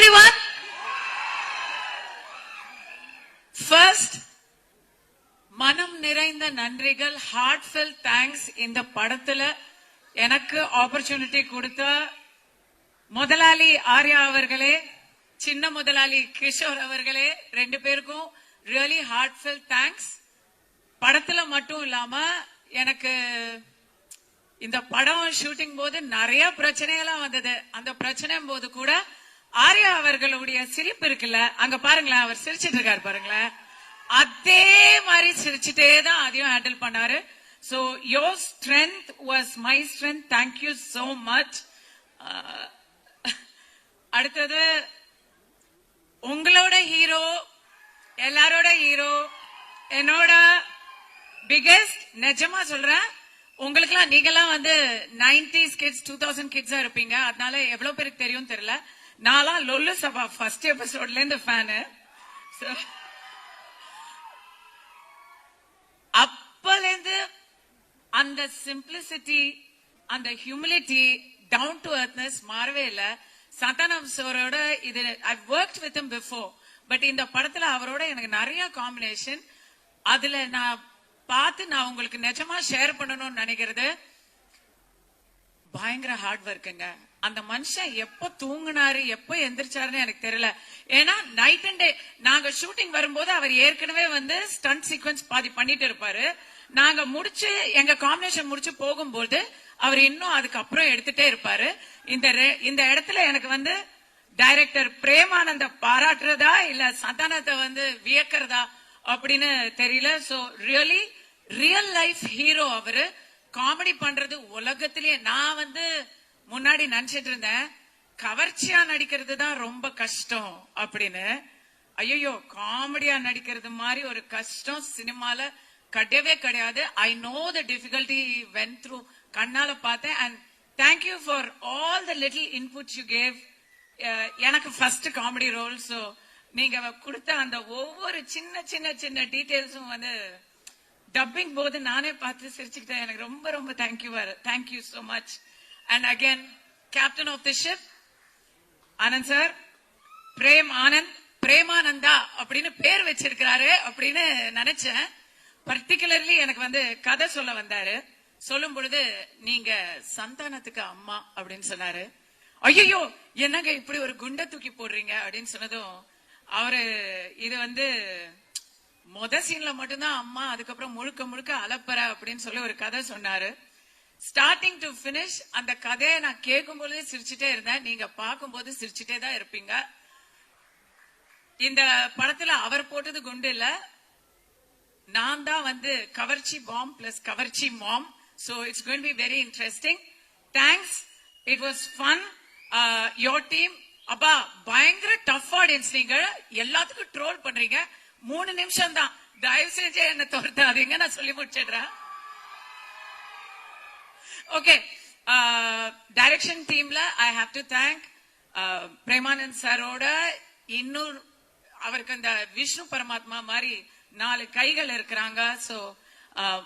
everyone? First, மனம் நிறைந்த நன்றிகள், heartfelt thanks. இந்த படத்துல எனக்கு ஆப்பர்ச்சுனிட்டி கொடுத்த முதலாளி ஆர்யா அவர்களே, சின்ன முதலாளி கிஷோர் அவர்களே, ரெண்டு பேருக்கும் ரியலி heartfelt thanks. படத்துல மட்டும் இல்லாம எனக்கு இந்த படம் ஷூட்டிங் போது நிறைய பிரச்சனைகள்லாம் வந்தது. அந்த பிரச்சனை போது கூட ஆர்யா அவர்களுடைய சிரிப்பு இருக்குல்ல, அங்க பாருங்களேன், அவர் சிரிச்சிட்டு இருக்காரு பாருங்களேன், அதே மாதிரி சிரிச்சுட்டே தான் அதையும் ஹேண்டில் பண்ணாரு. So your strength was my strength. Thank you so much. அடுத்தது உங்களோட ஹீரோ, எல்லாரோட ஹீரோ, என்னோட பிகெஸ்ட், நிஜமா சொல்றேன், உங்களுக்குலாம் நீங்கெல்லாம் வந்து 90s கிட்ஸ் 2000 கிட்ஸா இருப்பீங்க. அதனால எவ்வளவு பேருக்கு தெரியும் தெரியல. நான்லாம் லொல்லு சபா ஃபர்ஸ்ட் எபிசோட்ல இருந்து ஃபேனு. அப்பலேருந்து அந்த சிம்பிளிசிட்டி, அந்த ஹியூமிலிட்டி, டவுன் டு அர்த்னஸ் மாறவே இல்லை. சந்தானம் சாரோட இது ஐ worked with him before, but இந்த படத்துல அவரோட எனக்கு நிறைய காம்பினேஷன். அதுல நான் பார்த்து நான் உங்களுக்கு நிஜமா ஷேர் பண்ணணும்னு நினைக்கிறது, பயங்கர ஹார்ட் ஒர்க்குங்க. அந்த மனுஷன் எப்ப தூங்குனாரு எப்ப எந்திரிச்சாருன்னு எனக்கு தெரியல. ஏன்னா நைட் அண்ட் டே நாங்க ஷூட்டிங் வரும்போது அவர் ஏற்கனவே வந்து ஸ்டண்ட் சீக்வன்ஸ் பாதி பண்ணிட்டு இருப்பாரு. நாங்க முடிச்சு எங்க காம்பினேஷன் முடிச்சு போகும்போது அவர் இன்னும் அதுக்கப்புறம் எடுத்துட்டே இருப்பாரு. இந்த இடத்துல எனக்கு வந்து டைரக்டர் பிரேமானந்த பாராட்டுறதா இல்ல சந்தானத்தை வந்து வியக்கிறதா அப்படின்னு தெரியல. So really real life hero அவரு. காமெடி பண்றது உலகத்திலேயே, நான் வந்து முன்னாடி நினைச்சிட்டு இருந்தேன் கவர்ச்சியா நடிக்கிறது தான் ரொம்ப கஷ்டம் அப்படின்னு. ஐயோ, காமெடியா நடிக்கிறது மாதிரி ஒரு கஷ்டம் சினிமால கிடையவே கிடையாது. I know the difficulty vent through, கண்ணால பார்த்தேன். And thank you for all the little inputs you gave. எனக்கு ஃபர்ஸ்ட் காமெடி ரோல். ஸோ நீங்க கொடுத்த அந்த ஒவ்வொரு சின்ன சின்ன சின்ன டீடைல்ஸும் வந்து டப்பிங் போது நானே பார்த்து சிரிச்சுக்கிட்டேன். எனக்கு ரொம்ப ரொம்ப thank you so much. And again captain of the ship Anand sir, Prem Anand, Premananda அப்படின்னு பேர் வச்சிருக்கிறாரு அப்படின்னு நினைச்சேன். பர்டிகுலர்லி எனக்கு வந்து கதை சொல்ல வந்தாரு. சொல்லும் பொழுது நீங்க சந்தானத்துக்கு அம்மா அப்படின்னு சொன்னாரு. ஐயோ, என்னங்க இப்படி ஒரு குண்டை தூக்கி போடுறீங்க அப்படின்னு சொன்னதும் அவரு இது வந்து மொத சீன்ல மட்டும்தான் அம்மா, அதுக்கப்புறம் முழுக்க முழுக்க அலப்பற அப்படின்னு சொல்லி ஒரு கதை சொன்னாரு. ஸ்டார்டிங் டு பினிஷ் அந்த கதையை நான் கேட்கும் போதே சிரிச்சுட்டே இருந்தேன். நீங்க பார்க்கும்போது சிரிச்சுட்டே தான் இருப்பீங்க. இந்த படத்துல அவர் போட்டது குண்டு இல்ல, நான் தான் வந்து கவர்ச்சி பாம் பிளஸ் கவர்ச்சி மாம். So it's going to be very interesting. Thanks. It was fun. Your team, அப்பா பயங்கர டஃப் ஆடியன்ஸ். நீங்க எல்லாத்துக்கும் ட்ரோல் பண்றீங்க. 3 நிமிஷம் தான், தயவு செஞ்சு என்ன தோர்த்தாதீங்க, நான் சொல்லி முடிச்சிடுறேன். ஓகே, டைரக்ஷன் டீம்ல I have to thank Premanand சாரோட இன்னொரு, அவருக்கு அந்த விஷ்ணு பரமாத்மா மாதிரி 4 கைகள் இருக்கிறாங்க. So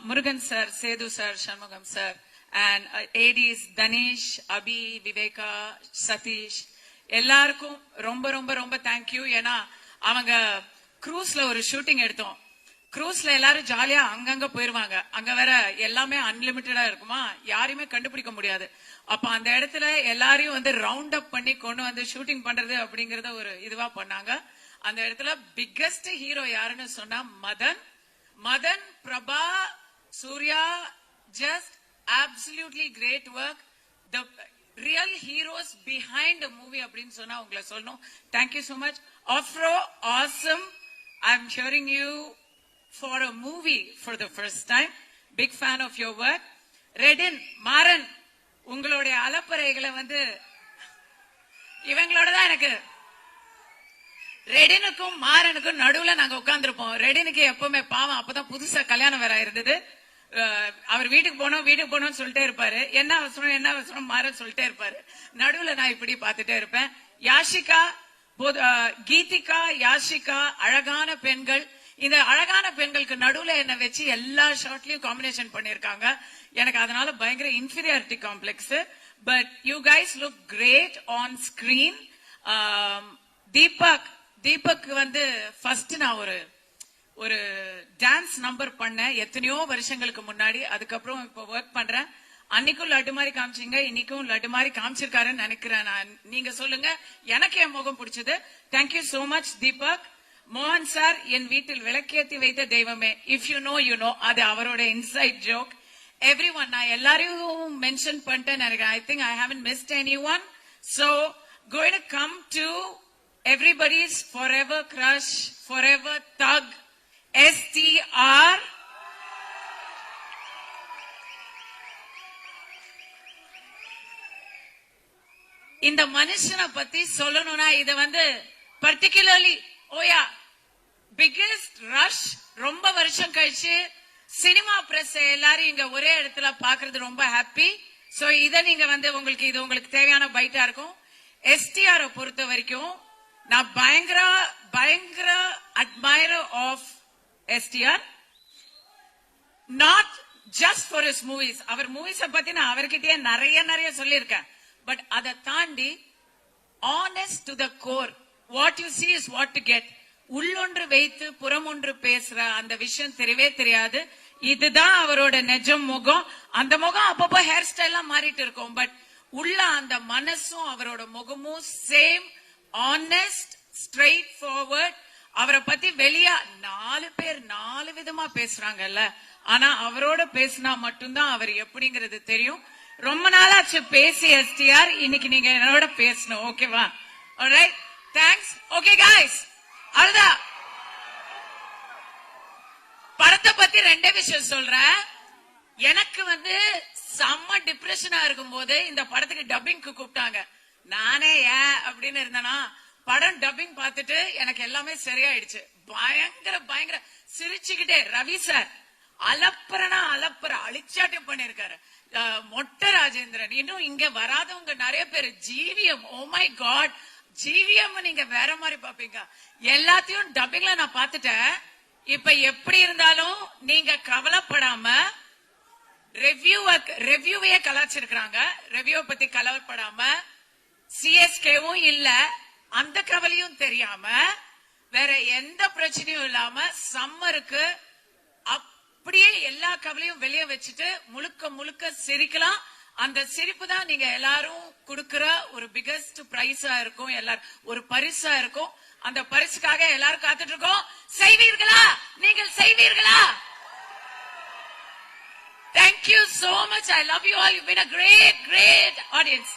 Murugan sir, Sethu sir, Shanmugam sir, and ADs Dhanesh, Abhi, Viveka, Sathish, எல்லாருக்கும் ரொம்ப ரொம்ப ரொம்ப தேங்க்யூ. ஏன்னா அவங்க க்ரூஸ்ல ஒரு ஷூட்டிங் எடுத்தோம். க்ரூஸ்ல எல்லாரும் ஜாலியா அங்கங்க போயிருவாங்க. அங்க வேற எல்லாமே அன்லிமிட்டடா இருக்குமா, யாரையுமே கண்டுபிடிக்க முடியாது. அப்ப அந்த இடத்துல எல்லாரையும் வந்து ரவுண்ட் அப் பண்ணி கொண்டு வந்து ஷூட்டிங் பண்றது அப்படிங்கறத ஒரு இதுவா பண்ணாங்க. அந்த இடத்துல பிக்கஸ்ட் ஹீரோ யாருன்னு சொன்னா Madan, Prabha, Suriya, just absolutely great work. The real heroes behind the movie அப்படின்னு சொன்னா உங்களை சொல்லணும். Thank you so much. Afro, awesome. I'm hearing you for a movie for the first time. Big fan of your work. Redin, Maran, உங்களுடைய அலப்பறைகளை வந்து இவங்களோட தான் எனக்கு, ரெடினுக்கும் மாறனுக்கும் நடுவுல நாங்க உட்கார்ந்துருப்போம். ரெடினுக்கு எப்பவுமே பாவம், அப்பதான் புதுசா கல்யாணம் வேற இருந்தது. அவர் வீட்டுக்கு போனோம்னு சொல்லிட்டே இருப்பாரு. என்ன அவசரம் மாற சொல்லிட்டே இருப்பாரு. நடுவுல நான் இப்படி பாத்துட்டே இருப்பேன். யாஷிகா, கீதிகா, யாஷிகா, அழகான பெண்கள். இந்த அழகான பெண்களுக்கு நடுவுல என்ன வச்சு எல்லா ஷாட்லயும் காம்பினேஷன் பண்ணிருக்காங்க. எனக்கு அதனால பயங்கர inferiority complex. But you guys look great on screen. Deepak வந்து ஃபர்ஸ்ட் நான் ஒரு டான்ஸ் நம்பர் பண்ணேன் எத்தனையோ வருஷங்களுக்கு முன்னாடி. அதுக்கப்புறம் இப்ப ஒர்க் பண்றேன். அன்னைக்கும் லட்டு மாதிரி காமிச்சிங்க, இன்னைக்கும் லட்டு மாதிரி காமிச்சிருக்காருன்னு நினைக்கிறேன் நான். நீங்க சொல்லுங்க, எனக்கு என் முகம் பிடிச்சது. Thank you so much Deepak. மோகன் சார், என் வீட்டில் விளக்கேத்தி வைத்த தெய்வமே. If you know you know, அது அவரோட இன்சைட் ஜோக். எவ்ரி ஒன், நான் எல்லாரையும் மென்ஷன் பண்ணிட்டேன் நினைக்கிறேன். I think I haven't mist any one. So, going to come to everybody's forever crush, forever thug, STR. இந்த மனுஷனை பத்தி சொல்லணும்னா இது வந்து பர்டிகுலர்லி ஓயா பிகெஸ்ட் ரஷ். ரொம்ப வருஷம் கழிச்சு சினிமா பிரஸ் எல்லாரும் இங்க ஒரே இடத்துல பாக்குறது ரொம்ப ஹாப்பி. சோ இத நீங்க வந்து உங்களுக்கு தேவையான பைட்டா இருக்கும். STR பொறுத்த வரைக்கும் நான் பயங்கர admirer of STR. Not just for his movies. அவர் மூவிஸ பத்தி நான் அவர்கிட்டயே நிறைய சொல்லியிருக்கேன். பட் அதை தாண்டி honest to the core, what you see is what to get. உள்ளொன்று வைத்து புறமொன்று பேசுற அந்த விஷயம் தெரியவே தெரியாது. இதுதான் அவரோட நிஜம் முகம். அந்த முகம் அப்பப்போ ஹேர் ஸ்டைல்லாம் மாறிட்டு இருக்கும். பட் உள்ள அந்த மனசும் அவரோட முகமும் சேம், ஆனஸ்ட், ஸ்ட்ரெயிட் ஃபார்வர்ட். அவரை பத்தி வெளியா 4 பேர் 4 விதமா பேசுறாங்கல்ல, ஆனா அவரோட பேசினா மட்டும்தான் அவர் எப்படிங்கிறது தெரியும். ரொம்ப நாளாச்சு பேசி STR, இன்னைக்கு நீங்க என்னோட பேசணும். ஓகேவா? Alright, thanks. ஓகே गाइस, அவ்வளவுதான். படத்தை பத்தி 2 விஷயம் சொல்றேன். எனக்கு வந்து செம்ம டிப்ரெஷனா இருக்கும் போது இந்த படத்துக்கு டப்பிங்க்கு கூப்பிட்டாங்க. நானே ஏன் அப்படின்னு இருந்தேனா, படம் டப்பிங் பார்த்துட்டு எனக்கு எல்லாமே சரியாயிடுச்சு. பயங்கர சிரிச்சுக்கிட்டே ரவி சார் அலப்பற அழிச்சாட்டம் பண்ணிருக்காரு. மொட்டை ராஜேந்திரன், இன்னும் இங்க வராதவங்க நிறைய பேர். G V M, oh my God, G V M நீங்க வேற மாதிரி பாப்பீங்க. எல்லாத்தையும் டப்பிங்ல நான் பாத்துட்டேன். இப்ப எப்படி இருந்தாலும் நீங்க கவலைப்படாம ரெவ்யூவையே கலாச்சிருக்காங்க. ரெவ்யூ பத்தி கவலைப்படாம, சிஎஸ்கேவும் இல்ல, அந்த கவலையும் தெரியாம, வேற எந்த பிரச்சனையும் இல்லாம சம்மருக்கு அப்படியே எல்லா கவலையும் வெளியே வச்சுட்டு முழுக்க சிரிக்கலாம். அந்த சிரிப்பு தான் நீங்க எல்லாரும் கொடுக்கிற ஒரு பிகெஸ்ட் பிரைஸா இருக்கும், எல்லாரும் ஒரு பரிசா இருக்கும். அந்த பரிசுக்காக எல்லாரும் காத்துட்டு இருக்கோம். செய்வீர்களா? நீங்கள் செய்வீர்களா? Thank you so much. I love you all. You've been a great audience.